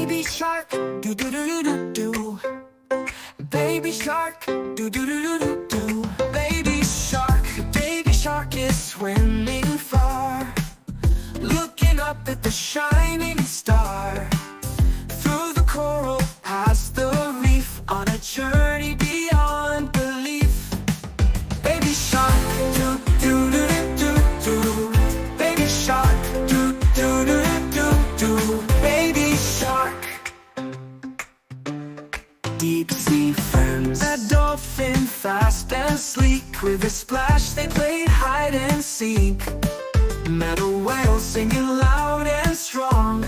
Baby shark, do do do do do. Baby shark, do do do do do. Baby shark is swimming far, looking up at the shining star. Through the coral, past the reef, on a journey beyond belief. Baby shark, do do do do do. Baby shark, do do do do do. Baby shark. Deep sea friends, a dolphin fast and sleek. With a splash they played hide and seek. Met a whale singing loud and strong.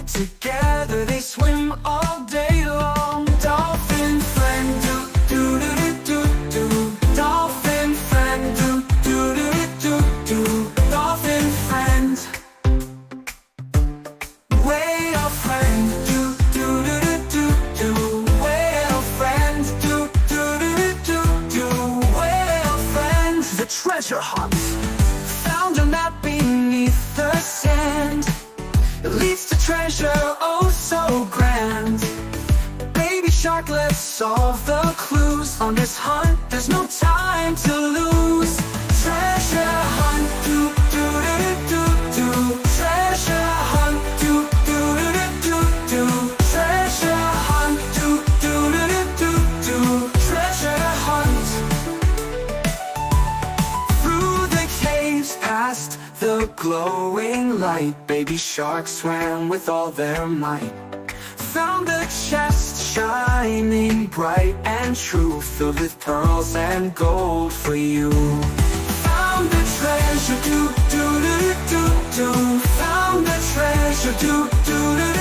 Together they swim all day long. Dolphin friend, do do do do do do. Dolphin friend, do do do do do. Dolphin friend. Whale friend, do do do do do. Whale friend, do do do do do. Whale friend. The treasure hunt, found a map beneath the sand. It leads to treasure oh so grand. Baby shark, let's solve the clues. On this hunt, there's no time to lose. Treasure hunt, do do do do do. Treasure hunt, do do do do do. Treasure hunt, do do do do do. Treasure hunt. Through the caves, past the glowing light, baby sharks swam with all their might. Found a chest shining bright and true, filled with pearls and gold for you. Found the treasure, do do do do do. Found the treasure, do do do